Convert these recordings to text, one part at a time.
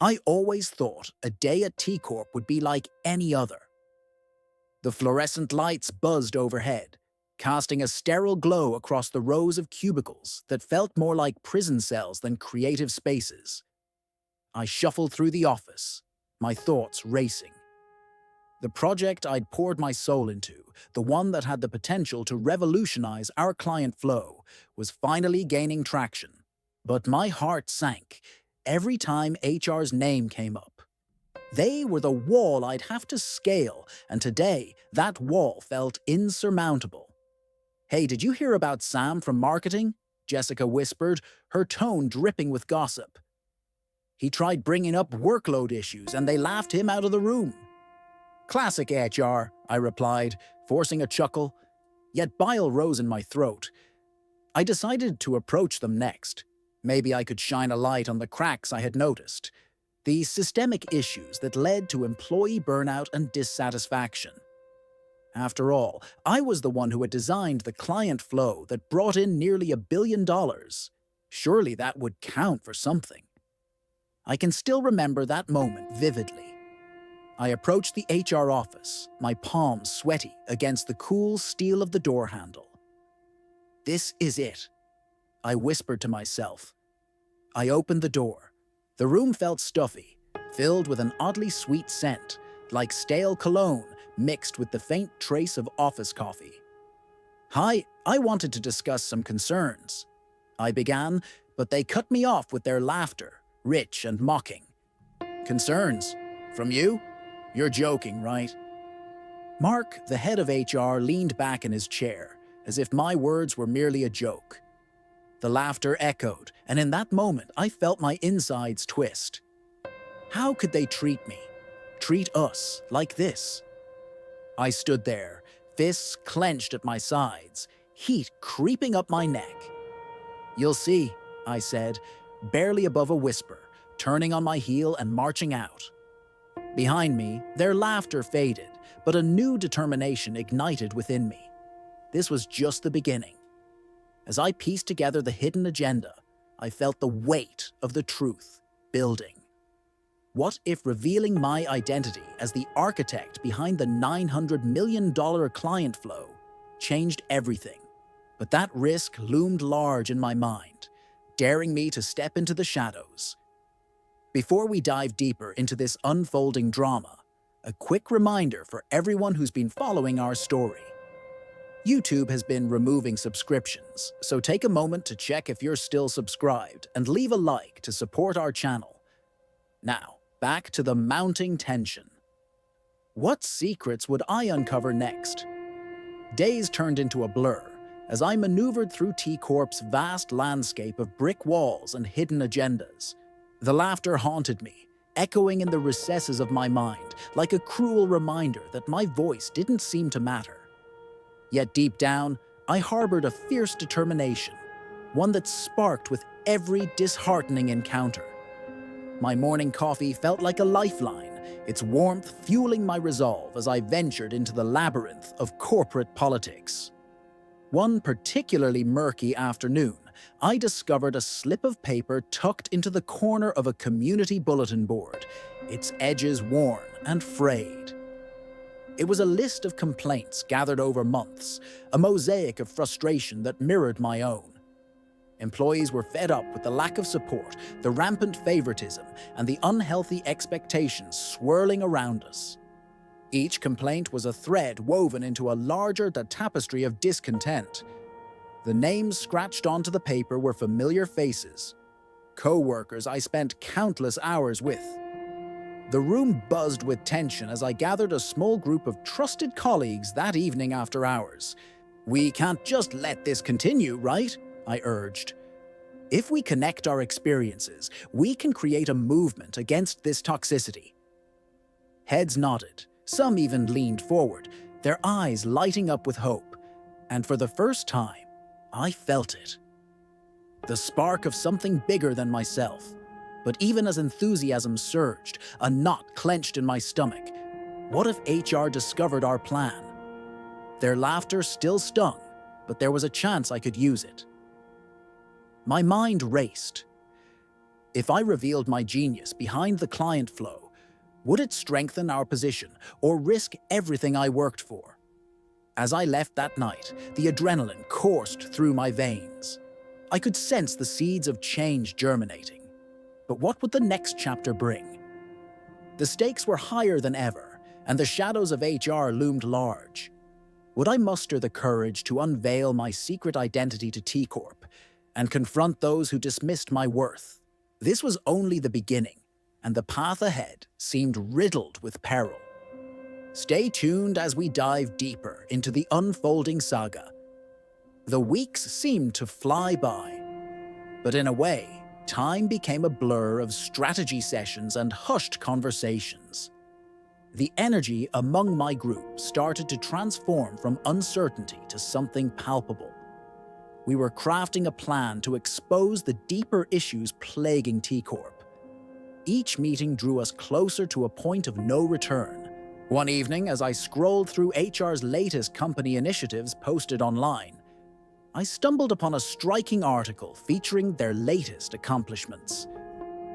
I always thought a day at T Corp would be like any other. The fluorescent lights buzzed overhead, casting a sterile glow across the rows of cubicles that felt more like prison cells than creative spaces. I shuffled through the office, my thoughts racing. The project I'd poured my soul into, the one that had the potential to revolutionize our client flow, was finally gaining traction. But my heart sank every time HR's name came up. They were the wall I'd have to scale, and today that wall felt insurmountable. "Hey, did you hear about Sam from marketing?" Jessica whispered, her tone dripping with gossip. "He tried bringing up workload issues and they laughed him out of the room." "Classic HR," I replied, forcing a chuckle, yet bile rose in my throat. I decided to approach them next. Maybe I could shine a light on the cracks I had noticed, the systemic issues that led to employee burnout and dissatisfaction. After all, I was the one who had designed the client flow that brought in nearly $1 billion. Surely that would count for something. I can still remember that moment vividly. I approached the HR office, my palms sweaty against the cool steel of the door handle. "This is it," I whispered to myself. I opened the door. The room felt stuffy, filled with an oddly sweet scent, like stale cologne mixed with the faint trace of office coffee. "Hi, I wanted to discuss some concerns," I began, but they cut me off with their laughter, rich and mocking. "Concerns? From you? You're joking, right?" Mark, the head of HR, leaned back in his chair, as if my words were merely a joke. The laughter echoed, and in that moment I felt my insides twist. How could they treat me, treat us, like this? I stood there, fists clenched at my sides, heat creeping up my neck. "You'll see," I said, barely above a whisper, turning on my heel and marching out. Behind me, their laughter faded, but a new determination ignited within me. This was just the beginning. As I pieced together the hidden agenda, I felt the weight of the truth building. What if revealing my identity as the architect behind the $900 million client flow changed everything? But that risk loomed large in my mind, daring me to step into the shadows. Before we dive deeper into this unfolding drama, a quick reminder for everyone who's been following our story. YouTube has been removing subscriptions, so take a moment to check if you're still subscribed and leave a like to support our channel. Now, back to the mounting tension. What secrets would I uncover next? Days turned into a blur as I maneuvered through T Corp's vast landscape of brick walls and hidden agendas. The laughter haunted me, echoing in the recesses of my mind, like a cruel reminder that my voice didn't seem to matter. Yet deep down, I harbored a fierce determination, one that sparked with every disheartening encounter. My morning coffee felt like a lifeline, its warmth fueling my resolve as I ventured into the labyrinth of corporate politics. One particularly murky afternoon, I discovered a slip of paper tucked into the corner of a community bulletin board, its edges worn and frayed. It was a list of complaints gathered over months, a mosaic of frustration that mirrored my own. Employees were fed up with the lack of support, the rampant favoritism, and the unhealthy expectations swirling around us. Each complaint was a thread woven into a larger tapestry of discontent. The names scratched onto the paper were familiar faces, co-workers I spent countless hours with. The room buzzed with tension as I gathered a small group of trusted colleagues that evening after hours. "We can't just let this continue, right?" I urged. "If we connect our experiences, we can create a movement against this toxicity." Heads nodded, some even leaned forward, their eyes lighting up with hope. And for the first time, I felt it. The spark of something bigger than myself. But even as enthusiasm surged, a knot clenched in my stomach. What if HR discovered our plan? Their laughter still stung, but there was a chance I could use it. My mind raced. If I revealed my genius behind the client flow, would it strengthen our position or risk everything I worked for? As I left that night, the adrenaline coursed through my veins. I could sense the seeds of change germinating. But what would the next chapter bring? The stakes were higher than ever, and the shadows of HR loomed large. Would I muster the courage to unveil my secret identity to T Corp and confront those who dismissed my worth? This was only the beginning, and the path ahead seemed riddled with peril. Stay tuned as we dive deeper into the unfolding saga. The weeks seemed to fly by, but in a way, time became a blur of strategy sessions and hushed conversations. The energy among my group started to transform from uncertainty to something palpable. We were crafting a plan to expose the deeper issues plaguing T Corp. Each meeting drew us closer to a point of no return. One evening, as I scrolled through HR's latest company initiatives posted online, I stumbled upon a striking article featuring their latest accomplishments.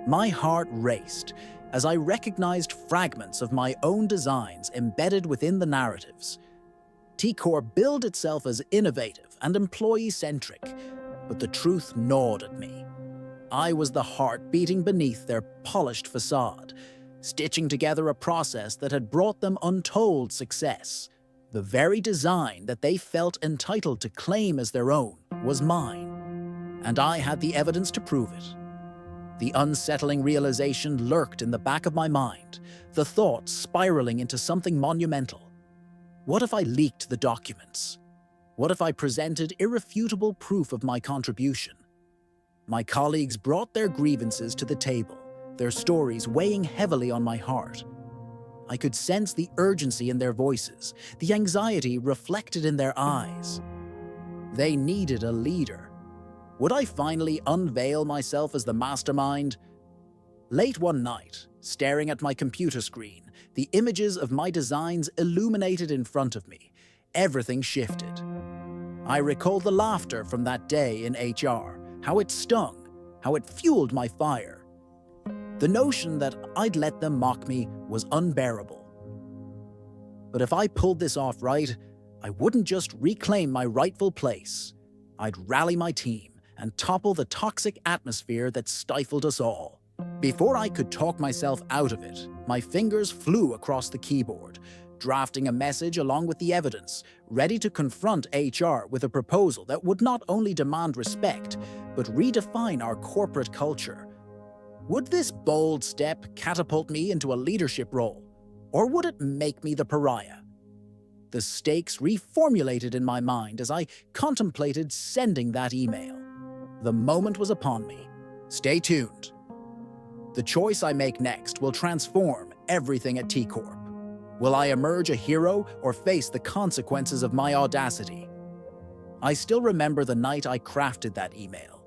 My heart raced as I recognized fragments of my own designs embedded within the narratives. T Corp billed itself as innovative and employee-centric, but the truth gnawed at me. I was the heart beating beneath their polished facade, stitching together a process that had brought them untold success. The very design that they felt entitled to claim as their own was mine, and I had the evidence to prove it. The unsettling realization lurked in the back of my mind, the thought spiraling into something monumental. What if I leaked the documents? What if I presented irrefutable proof of my contribution? My colleagues brought their grievances to the table, their stories weighing heavily on my heart. I could sense the urgency in their voices, the anxiety reflected in their eyes. They needed a leader. Would I finally unveil myself as the mastermind? Late one night, staring at my computer screen, the images of my designs illuminated in front of me. Everything shifted. I recalled the laughter from that day in HR, how it stung, how it fueled my fire. The notion that I'd let them mock me was unbearable. But if I pulled this off right, I wouldn't just reclaim my rightful place. I'd rally my team and topple the toxic atmosphere that stifled us all. Before I could talk myself out of it, my fingers flew across the keyboard, drafting a message along with the evidence, ready to confront HR with a proposal that would not only demand respect, but redefine our corporate culture. Would this bold step catapult me into a leadership role, or would it make me the pariah? The stakes reformulated in my mind as I contemplated sending that email. The moment was upon me. Stay tuned. The choice I make next will transform everything at T Corp. Will I emerge a hero or face the consequences of my audacity? I still remember the night I crafted that email,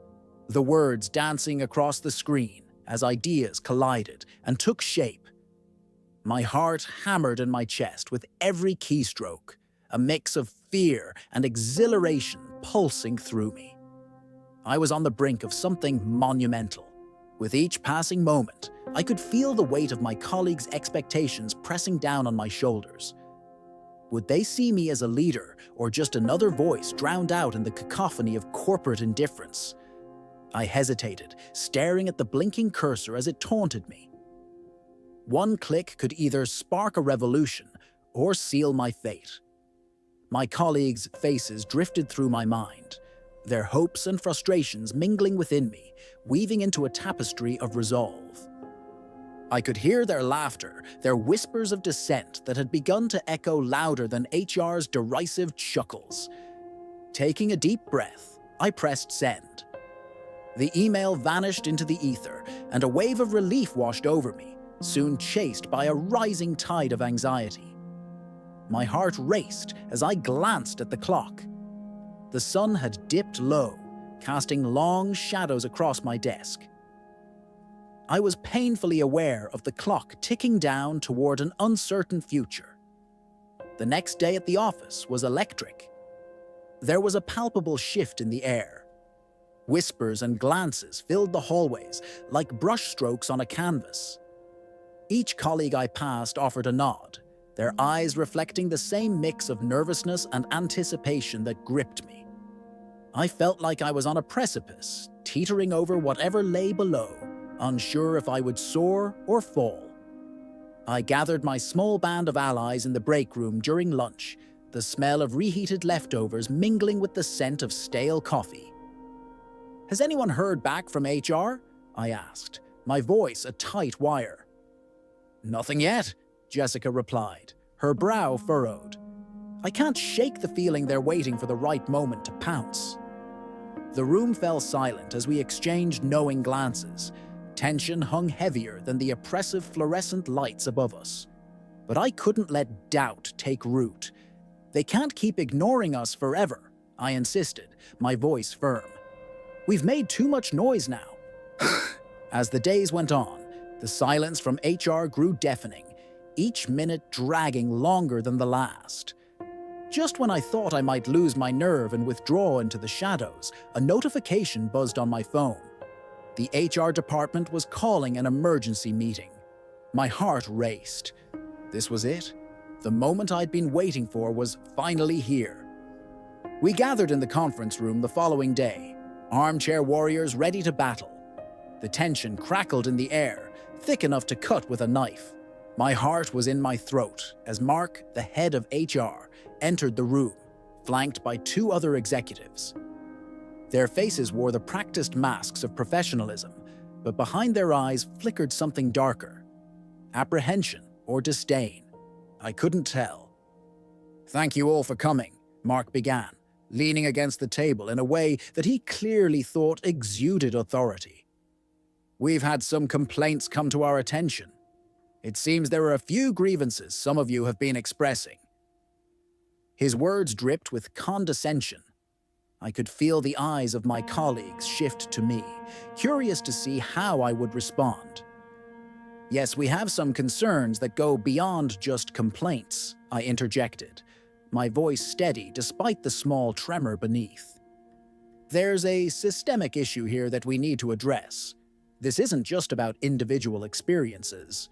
the words dancing across the screen as ideas collided and took shape. My heart hammered in my chest with every keystroke, a mix of fear and exhilaration pulsing through me. I was on the brink of something monumental. With each passing moment, I could feel the weight of my colleagues' expectations pressing down on my shoulders. Would they see me as a leader or just another voice drowned out in the cacophony of corporate indifference? I hesitated, staring at the blinking cursor as it taunted me. One click could either spark a revolution or seal my fate. My colleagues' faces drifted through my mind, their hopes and frustrations mingling within me, weaving into a tapestry of resolve. I could hear their laughter, their whispers of dissent that had begun to echo louder than HR's derisive chuckles. Taking a deep breath, I pressed send. The email vanished into the ether, and a wave of relief washed over me, soon chased by a rising tide of anxiety. My heart raced as I glanced at the clock. The sun had dipped low, casting long shadows across my desk. I was painfully aware of the clock ticking down toward an uncertain future. The next day at the office was electric. There was a palpable shift in the air. Whispers and glances filled the hallways like brushstrokes on a canvas. Each colleague I passed offered a nod, their eyes reflecting the same mix of nervousness and anticipation that gripped me. I felt like I was on a precipice, teetering over whatever lay below, unsure if I would soar or fall. I gathered my small band of allies in the break room during lunch, the smell of reheated leftovers mingling with the scent of stale coffee. "Has anyone heard back from HR?" I asked, my voice a tight wire. "Nothing yet," Jessica replied, her brow furrowed. I can't shake the feeling they're waiting for the right moment to pounce. The room fell silent as we exchanged knowing glances. Tension hung heavier than the oppressive fluorescent lights above us. But I couldn't let doubt take root. "They can't keep ignoring us forever," I insisted, my voice firm. "We've made too much noise now." As the days went on, the silence from HR grew deafening, each minute dragging longer than the last. Just when I thought I might lose my nerve and withdraw into the shadows, a notification buzzed on my phone. The HR department was calling an emergency meeting. My heart raced. This was it. The moment I'd been waiting for was finally here. We gathered in the conference room the following day, armchair warriors ready to battle. The tension crackled in the air, thick enough to cut with a knife. My heart was in my throat as Mark, the head of HR, entered the room, flanked by two other executives. Their faces wore the practiced masks of professionalism, but behind their eyes flickered something darker. Apprehension or disdain. I couldn't tell. "Thank you all for coming," Mark began, leaning against the table in a way that he clearly thought exuded authority. "We've had some complaints come to our attention. It seems there are a few grievances some of you have been expressing." His words dripped with condescension. I could feel the eyes of my colleagues shift to me, curious to see how I would respond. "Yes, we have some concerns that go beyond just complaints," I interjected, my voice steady despite the small tremor beneath. "There's a systemic issue here that we need to address. This isn't just about individual experiences.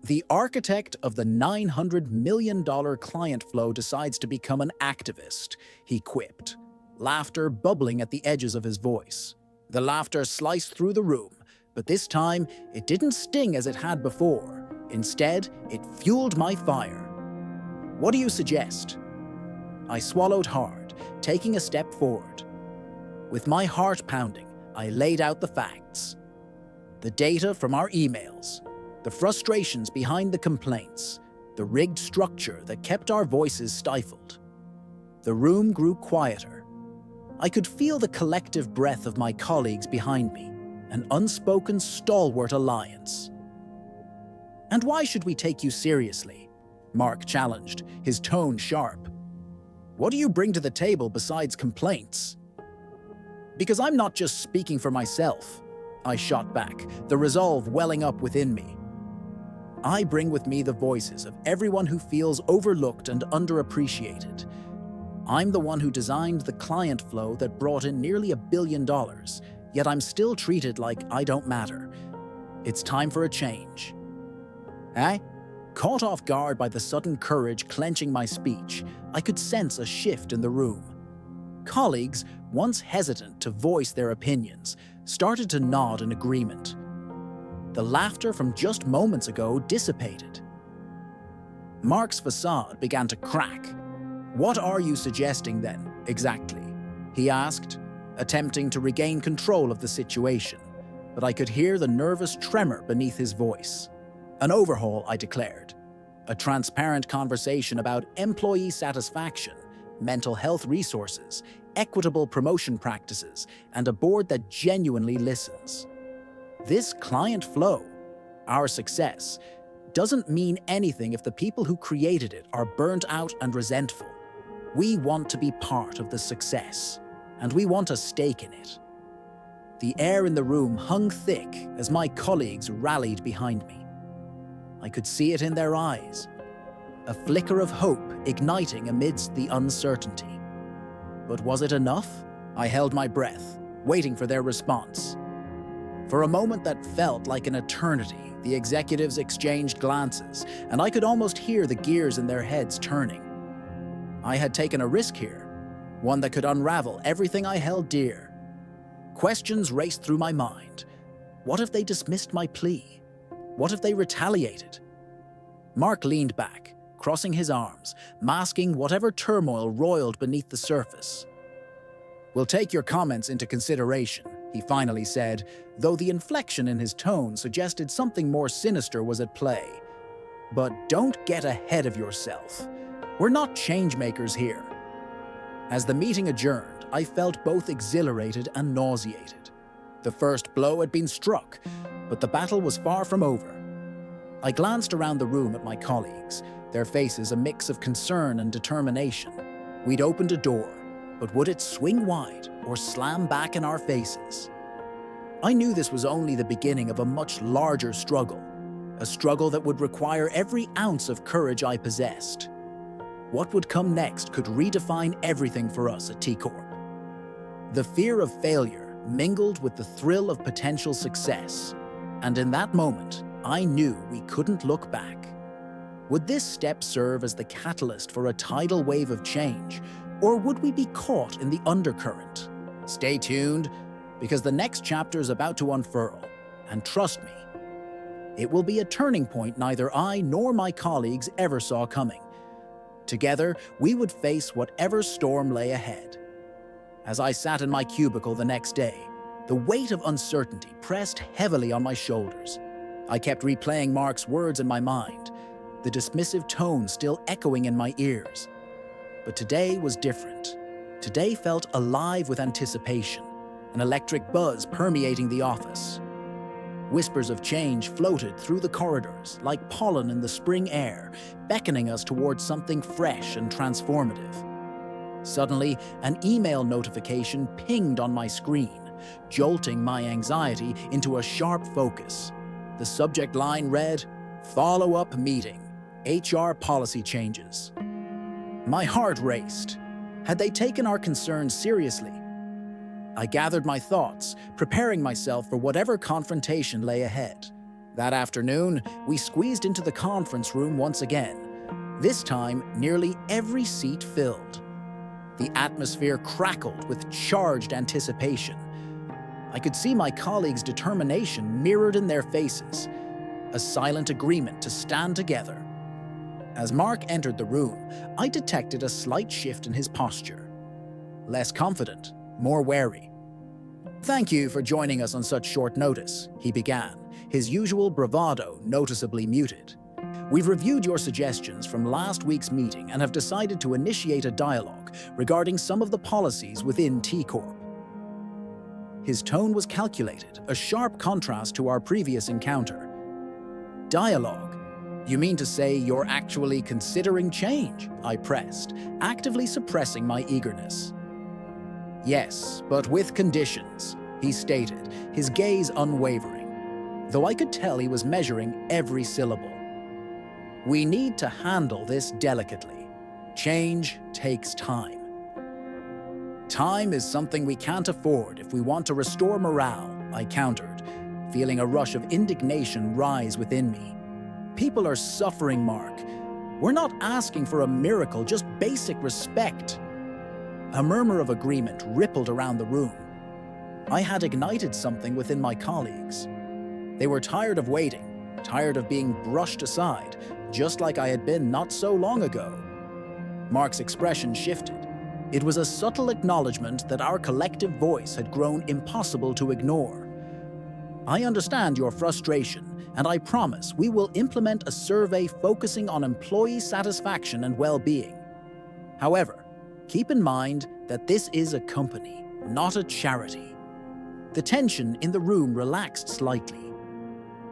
The architect of the $900 million client flow decides to become an activist," he quipped, laughter bubbling at the edges of his voice. The laughter sliced through the room, but this time it didn't sting as it had before. Instead, it fueled my fire. "What do you suggest?" I swallowed hard, taking a step forward. With my heart pounding, I laid out the facts. The data from our emails, the frustrations behind the complaints, the rigged structure that kept our voices stifled. The room grew quieter. I could feel the collective breath of my colleagues behind me, an unspoken stalwart alliance. "And why should we take you seriously?" Mark challenged, his tone sharp. "What do you bring to the table besides complaints?" "Because I'm not just speaking for myself," I shot back, the resolve welling up within me. "I bring with me the voices of everyone who feels overlooked and underappreciated. I'm the one who designed the client flow that brought in nearly $1 billion, yet I'm still treated like I don't matter. It's time for a change." Caught off guard by the sudden courage clenching my speech, I could sense a shift in the room. Colleagues, once hesitant to voice their opinions, started to nod in agreement. The laughter from just moments ago dissipated. Mark's facade began to crack. "What are you suggesting then, exactly?" he asked, attempting to regain control of the situation, but I could hear the nervous tremor beneath his voice. "An overhaul," I declared. "A transparent conversation about employee satisfaction, mental health resources, equitable promotion practices, and a board that genuinely listens. This client flow, our success, doesn't mean anything if the people who created it are burnt out and resentful. We want to be part of the success, and we want a stake in it." The air in the room hung thick as my colleagues rallied behind me. I could see it in their eyes, a flicker of hope igniting amidst the uncertainty. But was it enough? I held my breath, waiting for their response. For a moment that felt like an eternity, the executives exchanged glances, and I could almost hear the gears in their heads turning. I had taken a risk here, one that could unravel everything I held dear. Questions raced through my mind. What if they dismissed my plea? What if they retaliated? Mark leaned back, crossing his arms, masking whatever turmoil roiled beneath the surface. "We'll take your comments into consideration," he finally said, though the inflection in his tone suggested something more sinister was at play. "But don't get ahead of yourself. We're not changemakers here." As the meeting adjourned, I felt both exhilarated and nauseated. The first blow had been struck, but the battle was far from over. I glanced around the room at my colleagues, their faces a mix of concern and determination. We'd opened a door, but would it swing wide or slam back in our faces? I knew this was only the beginning of a much larger struggle, a struggle that would require every ounce of courage I possessed. What would come next could redefine everything for us at T-Corp. The fear of failure mingled with the thrill of potential success, and in that moment, I knew we couldn't look back. Would this step serve as the catalyst for a tidal wave of change, or would we be caught in the undercurrent? Stay tuned, because the next chapter is about to unfurl, and trust me, it will be a turning point neither I nor my colleagues ever saw coming. Together, we would face whatever storm lay ahead. As I sat in my cubicle the next day, the weight of uncertainty pressed heavily on my shoulders. I kept replaying Mark's words in my mind, the dismissive tone still echoing in my ears. But today was different. Today felt alive with anticipation, an electric buzz permeating the office. Whispers of change floated through the corridors like pollen in the spring air, beckoning us towards something fresh and transformative. Suddenly, an email notification pinged on my screen, jolting my anxiety into a sharp focus. The subject line read, "Follow-up meeting, HR policy changes." My heart raced. Had they taken our concerns seriously? I gathered my thoughts, preparing myself for whatever confrontation lay ahead. That afternoon, we squeezed into the conference room once again. This time, nearly every seat filled. The atmosphere crackled with charged anticipation. I could see my colleagues' determination mirrored in their faces, a silent agreement to stand together. As Mark entered the room, I detected a slight shift in his posture. Less confident, more wary. "Thank you for joining us on such short notice," he began, his usual bravado noticeably muted. "We've reviewed your suggestions from last week's meeting and have decided to initiate a dialogue regarding some of the policies within T-Corp." His tone was calculated, a sharp contrast to our previous encounter. "Dialogue? You mean to say you're actually considering change?" I pressed, actively suppressing my eagerness. "Yes, but with conditions," he stated, his gaze unwavering, though I could tell he was measuring every syllable. "We need to handle this delicately. Change takes time." "Time is something we can't afford if we want to restore morale," I countered, feeling a rush of indignation rise within me. "People are suffering, Mark. We're not asking for a miracle, just basic respect." A murmur of agreement rippled around the room. I had ignited something within my colleagues. They were tired of waiting, tired of being brushed aside, just like I had been not so long ago. Mark's expression shifted. It was a subtle acknowledgement that our collective voice had grown impossible to ignore. "I understand your frustration, and I promise we will implement a survey focusing on employee satisfaction and well-being. However, keep in mind that this is a company, not a charity." The tension in the room relaxed slightly.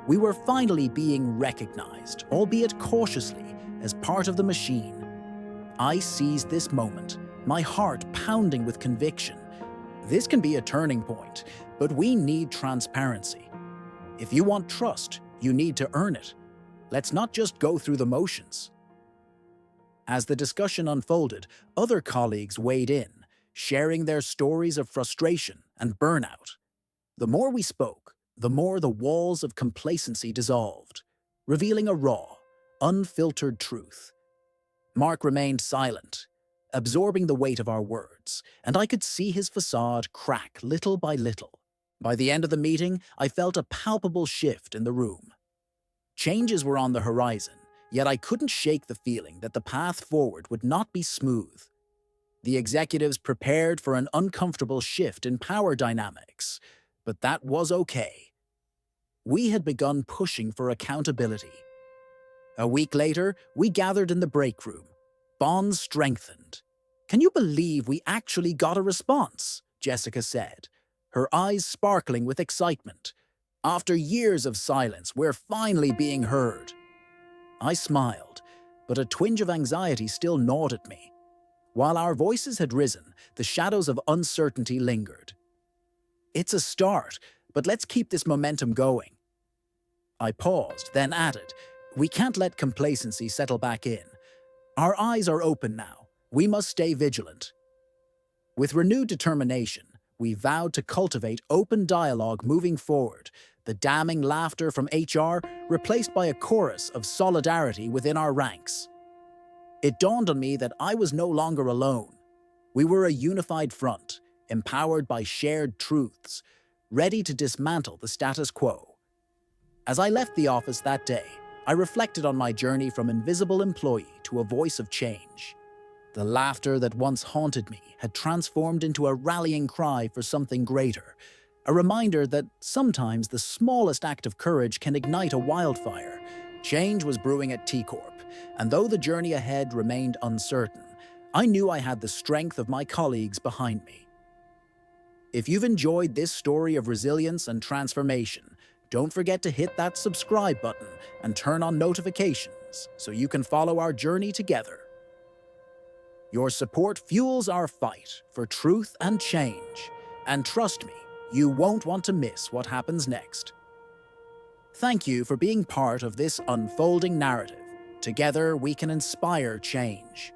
We were finally being recognized, albeit cautiously, as part of the machine. I seized this moment, my heart pounding with conviction. This can be a turning point, but we need transparency. If you want trust, you need to earn it. Let's not just go through the motions. As the discussion unfolded, other colleagues weighed in, sharing their stories of frustration and burnout. The more we spoke, the more the walls of complacency dissolved, revealing a raw, unfiltered truth. Mark remained silent, absorbing the weight of our words, and I could see his facade crack little by little. By the end of the meeting, I felt a palpable shift in the room. Changes were on the horizon, yet I couldn't shake the feeling that the path forward would not be smooth. The executives prepared for an uncomfortable shift in power dynamics, but that was okay. We had begun pushing for accountability. A week later, we gathered in the break room. Bonds strengthened. "Can you believe we actually got a response?" Jessica said, her eyes sparkling with excitement. "After years of silence, we're finally being heard." I smiled, but a twinge of anxiety still gnawed at me. While our voices had risen, the shadows of uncertainty lingered. "It's a start, but let's keep this momentum going." I paused, then added, "We can't let complacency settle back in. Our eyes are open now. We must stay vigilant." With renewed determination, we vowed to cultivate open dialogue moving forward, the damning laughter from HR replaced by a chorus of solidarity within our ranks. It dawned on me that I was no longer alone. We were a unified front, empowered by shared truths, ready to dismantle the status quo. As I left the office that day, I reflected on my journey from invisible employee to a voice of change. The laughter that once haunted me had transformed into a rallying cry for something greater, a reminder that sometimes the smallest act of courage can ignite a wildfire. Change was brewing at T Corp, and though the journey ahead remained uncertain, I knew I had the strength of my colleagues behind me. If you've enjoyed this story of resilience and transformation, don't forget to hit that subscribe button and turn on notifications so you can follow our journey together. Your support fuels our fight for truth and change, and trust me, you won't want to miss what happens next. Thank you for being part of this unfolding narrative. Together, we can inspire change.